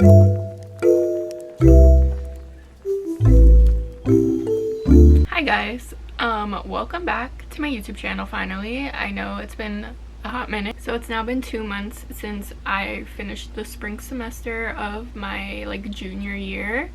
Hi guys, welcome back to my YouTube channel finally. I know it's been a hot minute. So it's now been 2 months since I finished the spring semester of my junior year,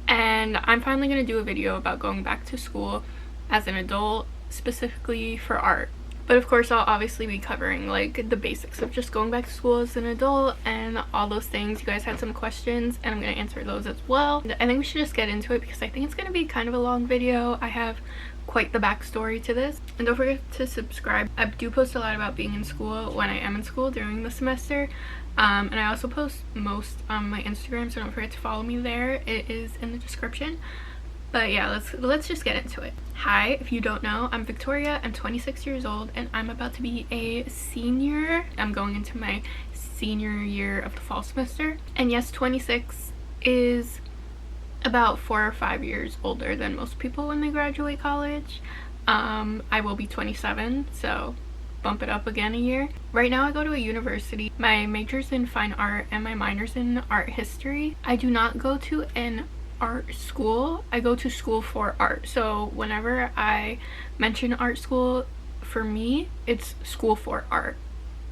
and I'm finally going to do a video about going back to school as an adult, specifically for art. But of course I'll obviously be covering the basics of just going back to school as an adult and all those things. You guys had some questions and I'm going to answer those as well. I think we should just get into it because I think it's going to be kind of a long video. I have quite the backstory to this. And don't forget to subscribe. I do post a lot about being in school when I am in school during the semester. And I also post most on my Instagram, so don't forget to follow me there. It is in the description. But yeah, let's just get into it. Hi, if you don't know, I'm Victoria. I'm 26 years old and I'm about to be a senior. I'm going into my senior year of the fall semester. And yes, 26 is about 4 or 5 years older than most people when they graduate college. I will be 27, so bump it up again a year. Right now I go to a university. My major's in fine art and my minor's in art history. I do not go to an art school. I go to school for art. So whenever I mention art school, for me it's school for art,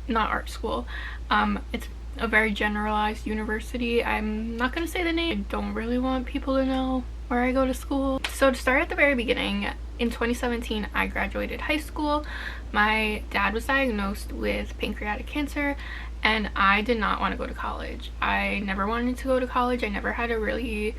not art school. It's a very generalized university. I'm not gonna say the name. I don't really want people to know where I go to school. So to start at the very beginning, in 2017 I graduated high school. My dad was diagnosed with pancreatic cancer and I did not want to go to college. I never wanted to go to college. I never had a really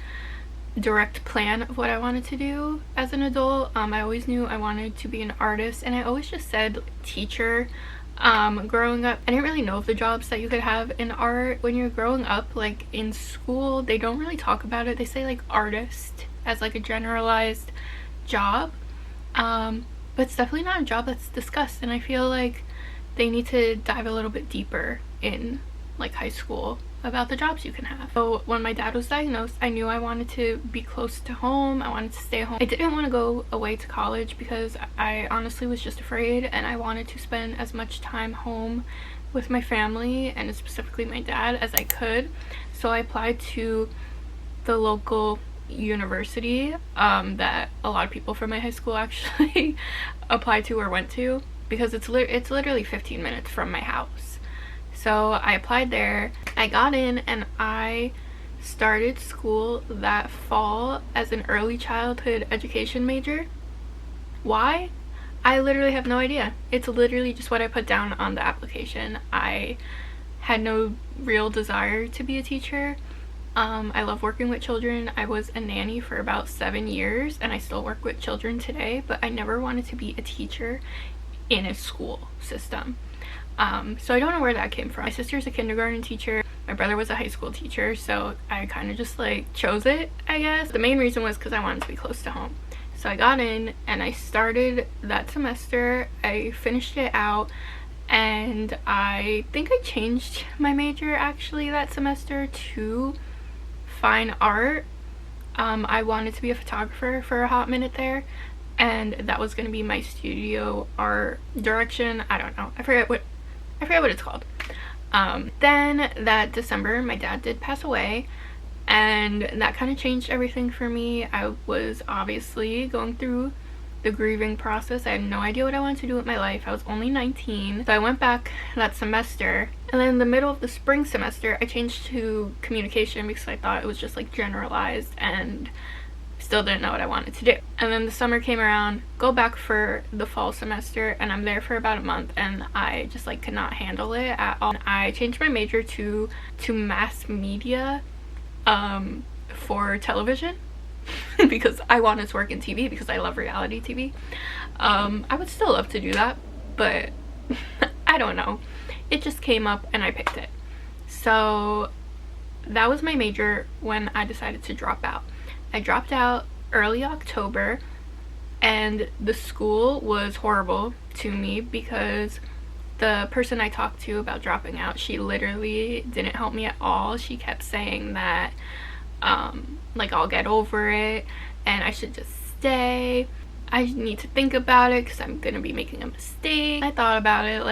direct plan of what I wanted to do as an adult. I always knew I wanted to be an artist and I always just said teacher. Growing up, I didn't really know of the jobs that you could have in art. When you're growing up, in school, they don't really talk about it. They say artist as a generalized job, but it's definitely not a job that's discussed, and I feel like they need to dive a little bit deeper in high school about the jobs you can have. So when my dad was diagnosed, I knew I wanted to be close to home. I wanted to stay home. I didn't want to go away to college because I honestly was just afraid, and I wanted to spend as much time home with my family and specifically my dad as I could. So I applied to the local university that a lot of people from my high school actually applied to or went to, because it's literally 15 minutes from my house. So I applied there, I got in, and I started school that fall as an early childhood education major. Why? I literally have no idea. It's literally just what I put down on the application. I had no real desire to be a teacher. I love working with children. I was a nanny for about 7 years and I still work with children today, but I never wanted to be a teacher in a school system. So I don't know where that came from. My sister's a kindergarten teacher. My brother was a high school teacher, so I kind of just chose it, I guess. The main reason was because I wanted to be close to home. So I got in and I started that semester. I finished it out and I think I changed my major actually that semester to fine art. I wanted to be a photographer for a hot minute there, and that was going to be my studio art direction. I don't know. I forget what it's called. Then that December my dad did pass away, and that kind of changed everything for me. I was obviously going through the grieving process. I had no idea what I wanted to do with my life. I was only 19, so I went back that semester, and then in the middle of the spring semester I changed to communication because I thought it was just generalized and still didn't know what I wanted to do. And then the summer came around, go back for the fall semester, and I'm there for about a month and I just could not handle it at all. I changed my major to mass media for television because I wanted to work in TV because I love reality TV. I would still love to do that, but I don't know. It just came up and I picked it. So that was my major when I decided to drop out. I dropped out early October, and the school was horrible to me because the person I talked to about dropping out, she literally didn't help me at all. She kept saying that I'll get over it and I should just stay. I need to think about it because I'm gonna be making a mistake. I thought about it,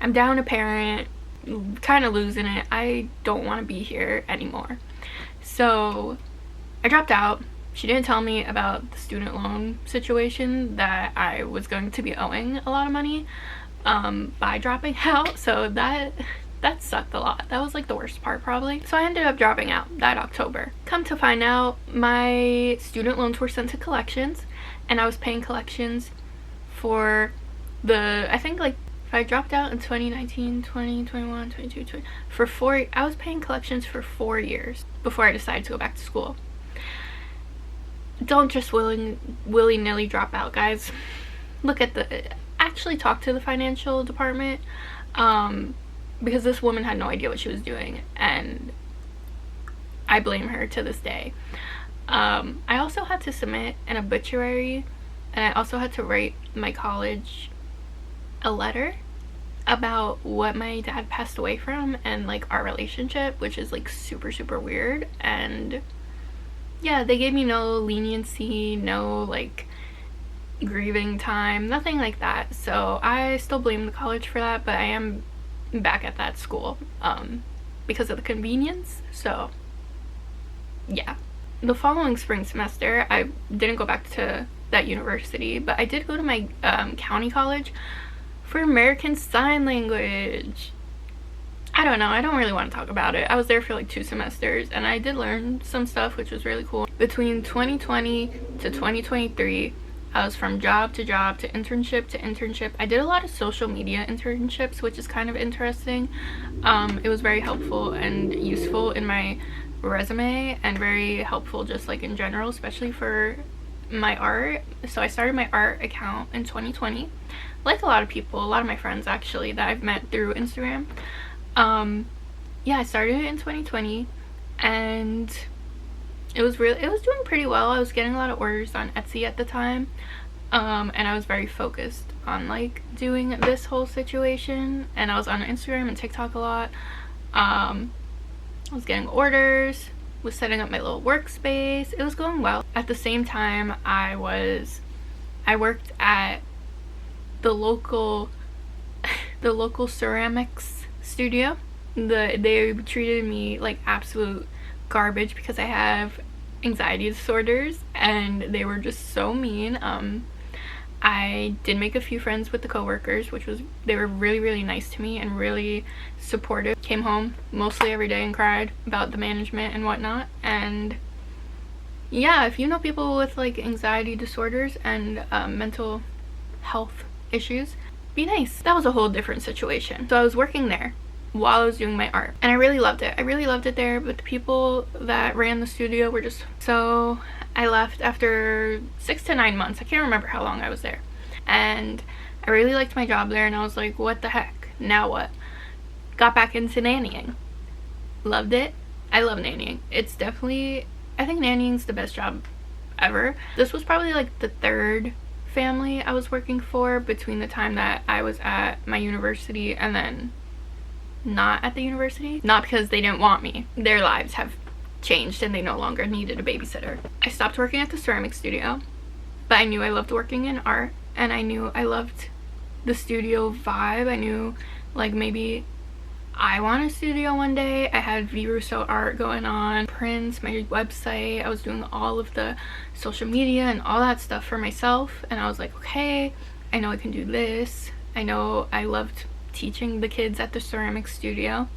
I'm down a parent, kind of losing it. I don't want to be here anymore. So I dropped out. She didn't tell me about the student loan situation, that I was going to be owing a lot of money by dropping out. So that sucked a lot. That was like the worst part probably. So I ended up dropping out that October. Come to find out, my student loans were sent to collections, and I was paying collections for I think like if I dropped out in 2019, 20, 21, 22, 20, I was paying collections for 4 years before I decided to go back to school. Don't just willy-nilly drop out, guys. Actually talk to the financial department, because this woman had no idea what she was doing, and I blame her to this day. I also had to submit an obituary, and I also had to write my college a letter about what my dad passed away from and like our relationship, which is like super weird. And yeah, they gave me no leniency, no like grieving time, nothing like that. So I still blame the college for that, but I am back at that school because of the convenience. So yeah, the following spring semester I didn't go back to that university, but I did go to my county college for American Sign Language. I don't know, I don't really want to talk about it. I was there for like 2 semesters, and I did learn some stuff, which was really cool. Between 2020 to 2023, I was from job to job to internship. I did a lot of social media internships, which is kind of interesting. It was very helpful and useful in my resume, and very helpful just like in general, especially for my art. So I started my art account in 2020, like a lot of people, a lot of my friends actually that I've met through Instagram. Yeah, I started it in 2020, and it was doing pretty well. I was getting a lot of orders on Etsy at the time, and I was very focused on like doing this whole situation, and I was on Instagram and TikTok a lot. I was getting orders, was setting up my little workspace. It was going well. At the same time, I worked at the local ceramics studio. They treated me like absolute garbage because I have anxiety disorders, and they were just so mean. I did make a few friends with the coworkers, they were really nice to me and really supportive. Came home mostly every day and cried about the management and whatnot. And yeah, if you know people with like anxiety disorders and mental health issues, be nice. That was a whole different situation. So I was working there while I was doing my art, and I really loved it. I really loved it there, but the people that ran the studio were just... So I left after 6 to 9 months. I can't remember how long I was there, and I really liked my job there, and I was like, what the heck, now what? Got back into nannying. Loved it. I love nannying. It's definitely... I think nannying's the best job ever. This was probably like the 3rd family I was working for between the time that I was at my university and then not at the university. Not because they didn't want me. Their lives have changed and they no longer needed a babysitter. I stopped working at the ceramic studio, but I knew I loved working in art, and I knew I loved the studio vibe. I knew like maybe I want a studio one day. I had vrussoart going on, prints, my website. I was doing all of the social media and all that stuff for myself, and I was like, okay, I know I can do this. I know I loved teaching the kids at the ceramic studio,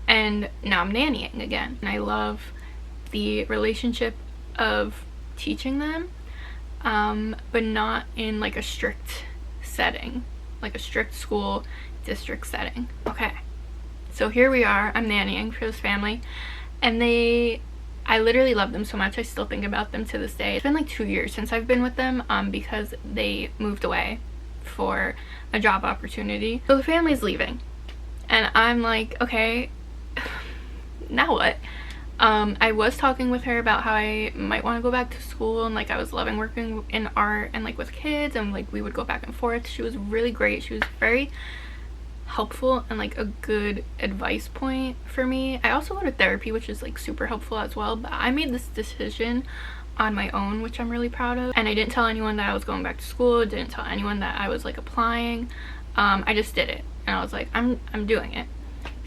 and now I'm nannying again, and I love the relationship of teaching them, but not in like a strict setting, like a strict school district setting. Okay, so here we are. I'm nannying for this family, and I literally love them so much. I still think about them to this day. It's been like 2 years since I've been with them because they moved away for a job opportunity. So the family's leaving, and I'm like, okay, now what? I was talking with her about how I might want to go back to school, and like I was loving working in art and like with kids, and like we would go back and forth. She was really great. She was very helpful and like a good advice point for me. I also go to therapy, which is like super helpful as well, but I made this decision on my own, which I'm really proud of, and I didn't tell anyone that I was going back to school. Didn't tell anyone that I was like applying. I just did it, and I was like, I'm doing it.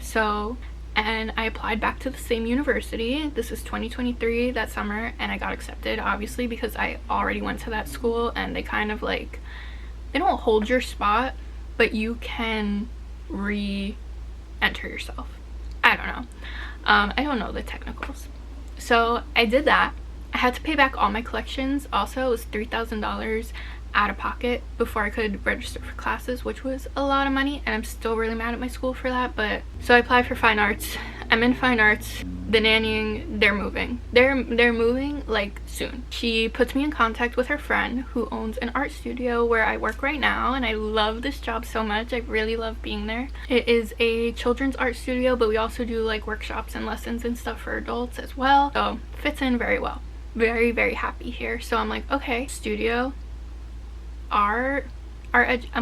So, and I applied back to the same university. This is 2023, that summer, and I got accepted, obviously, because I already went to that school, and they kind of like, they don't hold your spot, but you can re-enter yourself. I don't know. I don't know the technicals. So I did that. I had to pay back all my collections. Also, it was $3,000 out of pocket before I could register for classes, which was a lot of money, and I'm still really mad at my school for that. But so I applied for fine arts. I'm in fine arts. The nannying, they're moving. They're moving like soon. She puts me in contact with her friend who owns an art studio where I work right now, and I love this job so much. I really love being there. It is a children's art studio, but we also do like workshops and lessons and stuff for adults as well. So fits in very well. Very, very happy here. So I'm like, okay, studio, I'm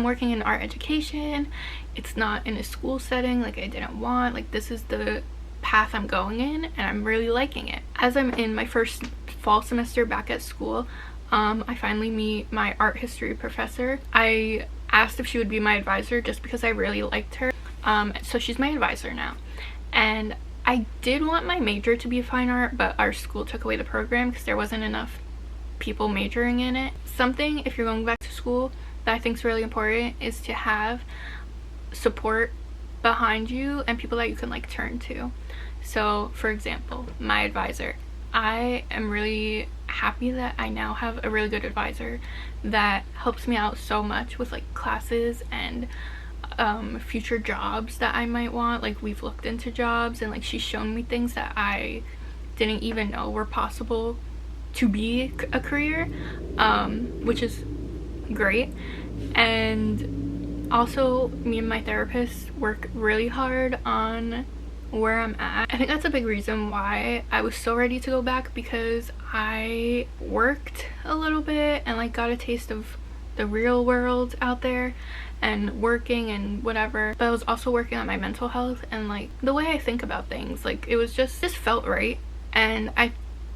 working in art education. It's not in a school setting like I didn't want. Like, this is the path I'm going in, and I'm really liking it. As I'm in my first fall semester back at school, I finally meet my art history professor. I asked if she would be my advisor just because I really liked her. So she's my advisor now, and I did want my major to be fine art, but our school took away the program because there wasn't enough people majoring in it. Something, if you're going back to school, that I think is really important is to have support behind you and people that you can like turn to. So for example, my advisor, I am really happy that I now have a really good advisor that helps me out so much with like classes and future jobs that I might want. Like, we've looked into jobs, and like she's shown me things that I didn't even know were possible to be a career, which is great. And also, me and my therapist work really hard on where I'm at. I think that's a big reason why I was so ready to go back, because I worked a little bit and like got a taste of the real world out there and working and whatever, but I was also working on my mental health and like the way I think about things. Like, it was just felt right. And I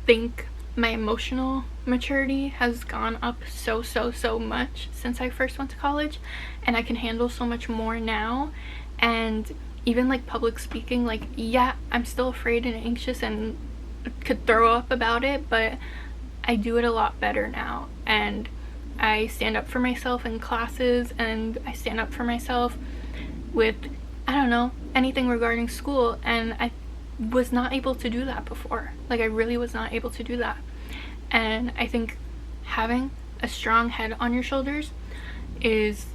think my emotional maturity has gone up so much since I first went to college, and I can handle so much more now. And even like public speaking, like, yeah, I'm still afraid and anxious and could throw up about it, but I do it a lot better now. And I stand up for myself in classes, and I stand up for myself with, I don't know, anything regarding school, and I was not able to do that before. Like, I really was not able to do that. And I think having a strong head on your shoulders is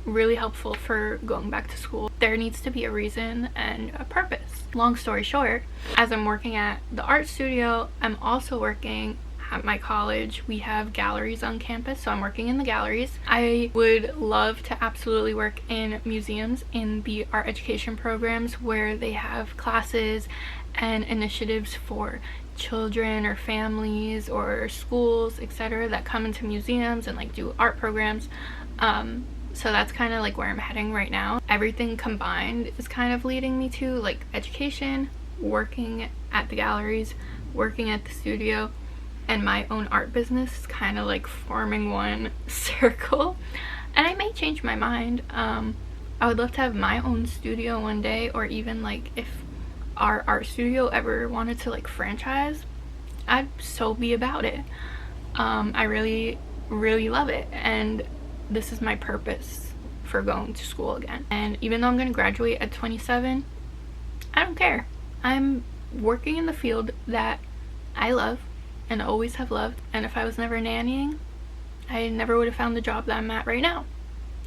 really helpful for going back to school. There needs to be a reason and a purpose. Long story short, as I'm working at the art studio, I'm also working at my college. We have galleries on campus, so I'm working in the galleries. I would love to absolutely work in museums in the art education programs where they have classes and initiatives for children or families or schools, etc., that come into museums and like do art programs. So that's kind of like where I'm heading right now. Everything combined is kind of leading me to like education, working at the galleries, working at the studio, and my own art business is kind of like forming one circle. And I may change my mind. I would love to have my own studio one day, or even like if our art studio ever wanted to like franchise, I'd so be about it. I really love it, and this is my purpose for going to school again. And even though I'm going to graduate at 27, I don't care. I'm working in the field that I love and always have loved, and if I was never nannying, I never would have found the job that I'm at right now,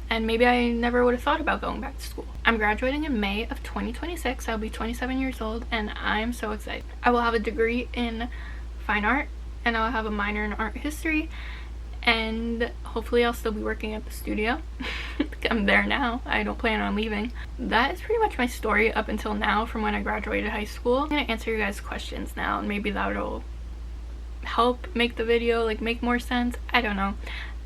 and maybe I never would have thought about going back to school. I'm graduating in May of 2026. I'll be 27 years old, and I'm so excited. I will have a degree in fine art, and I'll have a minor in art history, and hopefully I'll still be working at the studio. I'm there now. I don't plan on leaving. That is pretty much my story up until now from when I graduated high school. I'm gonna answer your guys' questions now, and maybe that'll help make the video like make more sense. I don't know.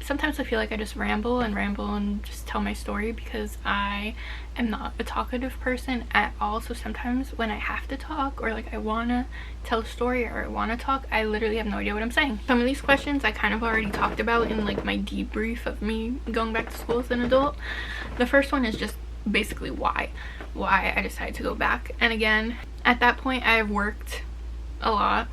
Sometimes I feel like I just ramble and just tell my story, because I am not a talkative person at all. So sometimes when I have to talk, or like I want to tell a story or I want to talk, I literally have no idea what I'm saying. Some of these questions I kind of already talked about in like my debrief of me going back to school as an adult. The first one is just basically why I decided to go back. And again, at that point I have worked a lot.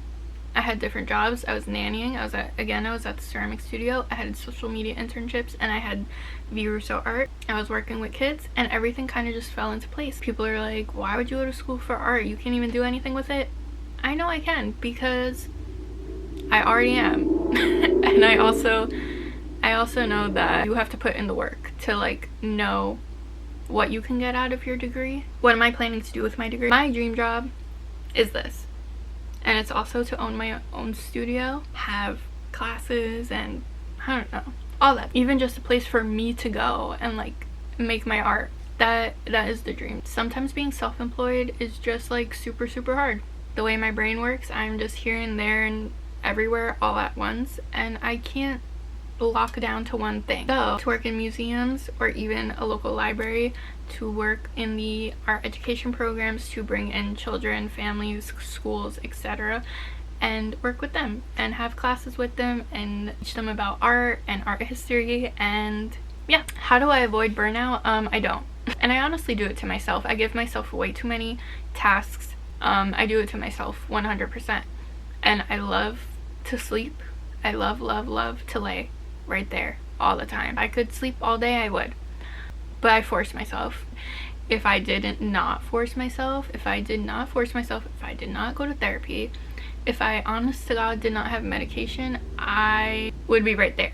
I had different jobs. I was nannying. I was at the ceramic studio. I had social media internships, and I had vrussoart. I was working with kids, and everything kind of just fell into place. People are like, why would you go to school for art? You can't even do anything with it. I know I can, because I already am. And I also know that you have to put in the work to like know what you can get out of your degree. What am I planning to do with my degree? My dream job is this. And it's also to own my own studio, have classes, and I don't know, all that. Even just a place for me to go and like make my art. That is the dream. Sometimes being self-employed is just like super hard. The way my brain works, I'm just here and there and everywhere all at once, and I can't lock down to one thing. So to work in museums or even a local library, to work in the art education programs, to bring in children, families, schools, etc., and work with them and have classes with them and teach them about art and art history. And yeah, how do I avoid burnout? I don't. And I honestly do it to myself. I give myself way too many tasks. I do it to myself 100%. And I love to sleep. I love to lay right there all the time. If I could sleep all day, I would. But I force myself. If I did not force myself, if I did not go to therapy, if I honest to God did not have medication, I would be right there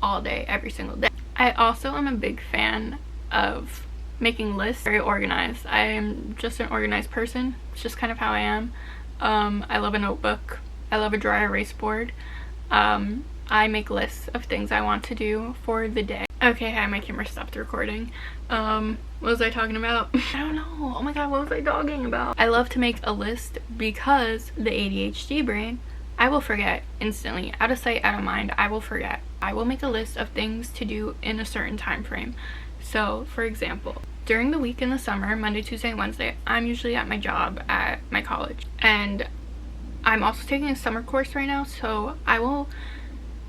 all day, every single day. I also am a big fan of making lists, very organized. I am just an organized person. It's just kind of how I am. I love a notebook. I love a dry erase board. I make lists of things I want to do for the day. Okay, hi, my camera stopped recording. What was I talking about? I don't know. Oh my god, what was I talking about? I love to make a list because the ADHD brain, I will forget instantly. Out of sight, out of mind, I will forget. I will make a list of things to do in a certain time frame. So, for example, during the week in the summer, Monday, Tuesday, and Wednesday, I'm usually at my job at my college. And I'm also taking a summer course right now, so I will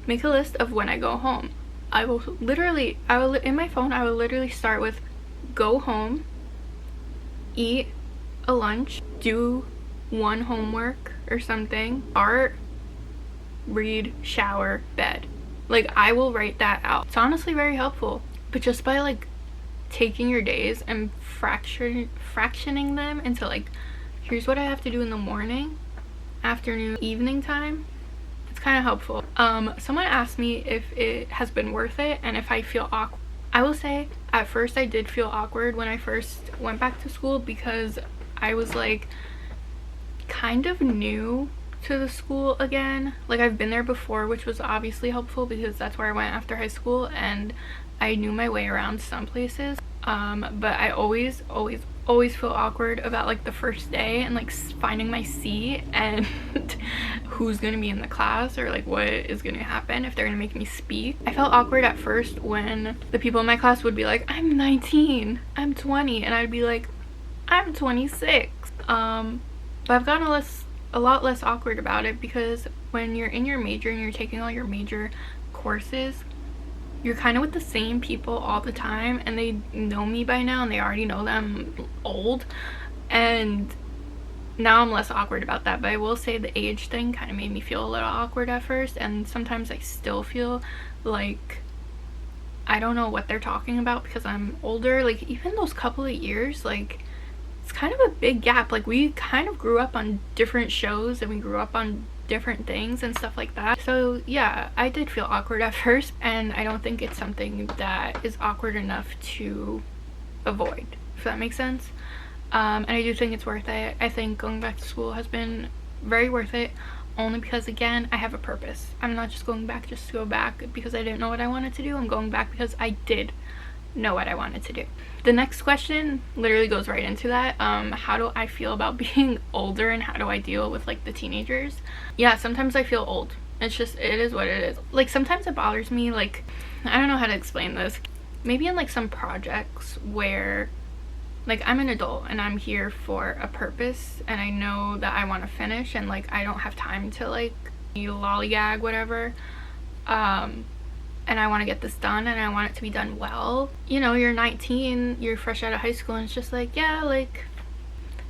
make a list of when I go home. I will in my phone, I will literally start with go home, eat a lunch, do one homework or something, art, read, shower, bed. Like, I will write that out. It's honestly very helpful. But just by like taking your days and fractioning them into like, here's what I have to do in the morning, afternoon, evening time, it's kind of helpful. Someone asked me if it has been worth it and if I feel awkward. I will say at first I did feel awkward when I first went back to school, because I was like kind of new to the school again. Like, I've been there before, which was obviously helpful because that's where I went after high school and I knew my way around some places. But I always feel awkward about like the first day and like finding my seat and who's gonna be in the class or like what is gonna happen, if they're gonna make me speak. I felt awkward at first when the people in my class would be like, I'm 19, I'm 20, and I'd be like, I'm 26. But I've gotten a lot less awkward about it, because when you're in your major and you're taking all your major courses, you're kind of with the same people all the time, and they know me by now and they already know that I'm old, and now I'm less awkward about that. But I will say the age thing kind of made me feel a little awkward at first, and sometimes I still feel like I don't know what they're talking about because I'm older. Like, even those couple of years, like, it's kind of a big gap. Like, we kind of grew up on different shows and we grew up on different things and stuff like that. So yeah, I did feel awkward at first, and I don't think it's something that is awkward enough to avoid, if that makes sense. And I do think it's worth it. I think going back to school has been very worth it, only because, again, I have a purpose. I'm not just going back just to go back because I didn't know what I wanted to do. I'm going back because I did know what I wanted to do. The next question literally goes right into that. How do I feel about being older, and how do I deal with like the teenagers? Yeah, sometimes I feel old. It's just, it is what it is. Like, sometimes it bothers me, like, I don't know how to explain this. Maybe in like some projects where like I'm an adult and I'm here for a purpose and I know that I want to finish, and like I don't have time to like lollygag, whatever. and I want to get this done, and I want it to be done well. You know, you're 19, you're fresh out of high school, and it's just like, yeah, like,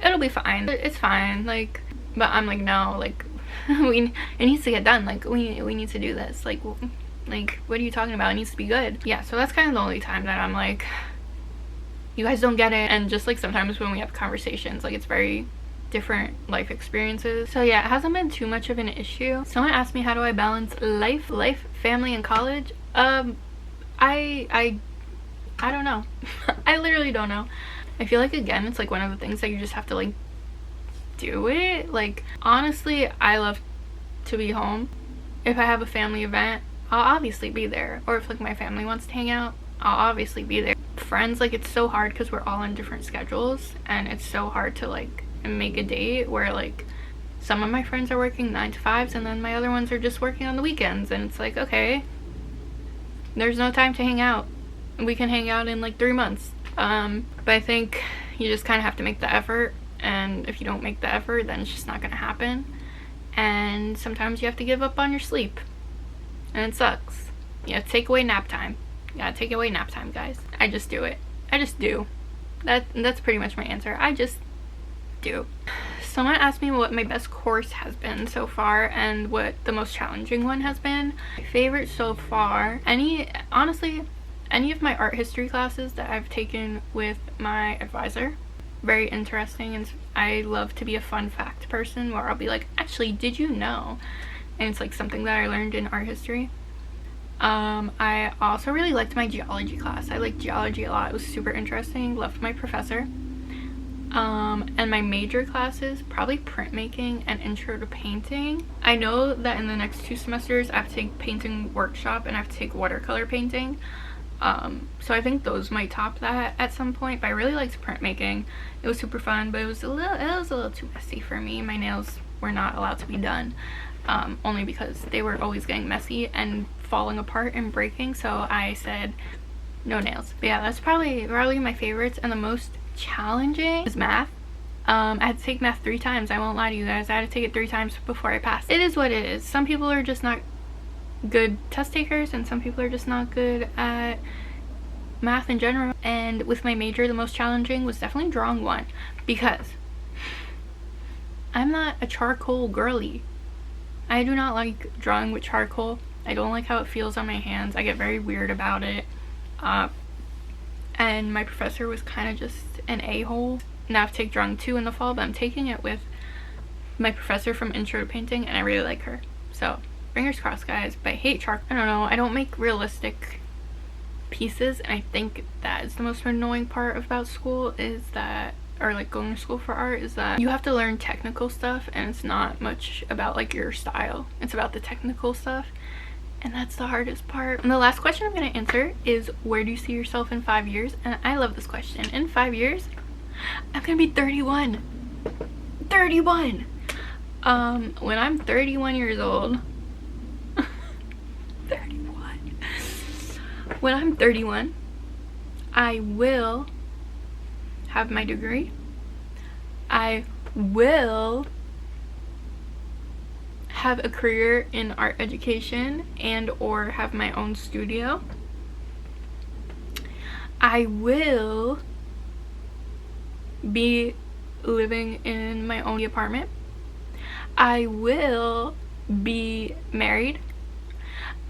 it'll be fine, it's fine, like. But I'm like, no, like, it needs to get done, like, we need to do this, like, what are you talking about? It needs to be good. Yeah, so that's kind of the only time that I'm like, you guys don't get it. And just like sometimes when we have conversations, like, it's very different life experiences. So yeah, it hasn't been too much of an issue. Someone asked me, how do I balance life, family, and college? I don't know. I literally don't know. I feel like, again, it's like one of the things that you just have to, like, do it. Like, honestly, I love to be home. If I have a family event, I'll obviously be there. Or if, like, my family wants to hang out, I'll obviously be there. Friends, like, it's so hard because we're all on different schedules, and it's so hard to, like, make a date where, like, some of my friends are working 9 to 5s and then my other ones are just working on the weekends, and it's like, okay, there's no time to hang out. We can hang out in like 3 months. But I think you just kind of have to make the effort, and if you don't make the effort, then it's just not gonna happen. And sometimes you have to give up on your sleep, and it sucks. You have to take away nap time. You gotta take away nap time, guys. I just do it. I just do. That's pretty much my answer. I just do. Someone asked me what my best course has been so far and what the most challenging one has been. My favorite so far, honestly, any of my art history classes that I've taken with my advisor. Very interesting, and I love to be a fun fact person where I'll be like, actually, did you know? And it's like something that I learned in art history. I also really liked my geology class. I liked geology a lot. It was super interesting. Loved my professor. And my major classes, probably printmaking and intro to painting. I know that in the next 2 semesters I have to take painting workshop and I have to take watercolor painting. So I think those might top that at some point. But I really liked printmaking. It was super fun, but it was a little too messy for me. My nails were not allowed to be done, only because they were always getting messy and falling apart and breaking. So I said no nails. But yeah, that's probably my favorites. And the most challenging is math. I had to take math 3 times. I won't lie to you guys. I had to take it 3 times before I passed. It is what it is. Some people are just not good test takers, and some people are just not good at math in general. And with my major, the most challenging was definitely drawing 1, because I'm not a charcoal girly. I do not like drawing with charcoal. I don't like how it feels on my hands. I get very weird about it. And my professor was kind of just an a-hole. Now I have to take drawing 2 in the fall, but I'm taking it with my professor from Intro to Painting, and I really like her. So fingers crossed, guys. But I hate charcoal. I don't know. I don't make realistic pieces, and I think that is the most annoying part about school, is that, or like going to school for art, is that you have to learn technical stuff, and it's not much about like your style. It's about the technical stuff, and that's the hardest part. And the last question I'm going to answer is, where do you see yourself in 5 years? And I love this question. In 5 years, I'm going to be 31. 31! When I'm 31 years old, 31. When I'm 31, I will have my degree. I will have a career in art education and or have my own studio. I will be living in my own apartment. I will be married,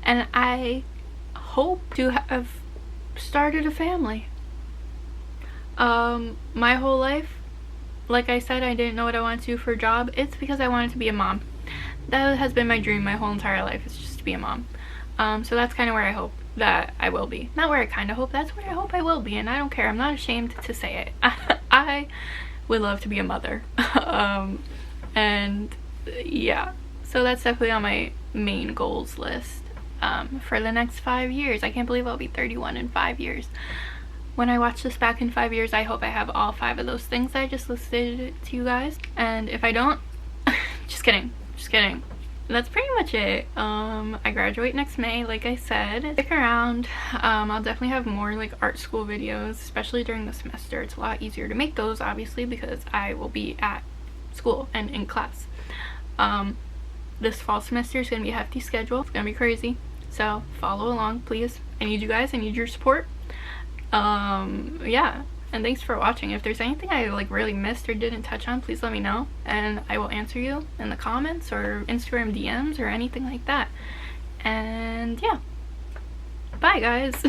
and I hope to have started a family. My whole life, like I said, I didn't know what I wanted to do for a job. It's because I wanted to be a mom. That has been my dream my whole entire life, is just to be a mom. So that's kind of where I hope that I will be. Not where I kind of hope, that's where I hope I will be, and I don't care. I'm not ashamed to say it. I would love to be a mother. And yeah, so that's definitely on my main goals list for the next 5 years. I can't believe I'll be 31 in 5 years. When I watch this back in 5 years, I hope I have all 5 of those things I just listed to you guys. And if I don't, just kidding. That's pretty much it. I graduate next May, like I said. Stick around. I'll definitely have more like art school videos, especially during the semester. It's a lot easier to make those, obviously, because I will be at school and in class. This fall semester is gonna be a hefty schedule. It's gonna be crazy. So follow along, please. I need you guys. I need your support. Yeah, and thanks for watching. If there's anything I like really missed or didn't touch on, please let me know, and I will answer you in the comments or Instagram DMs or anything like that. And yeah, bye guys.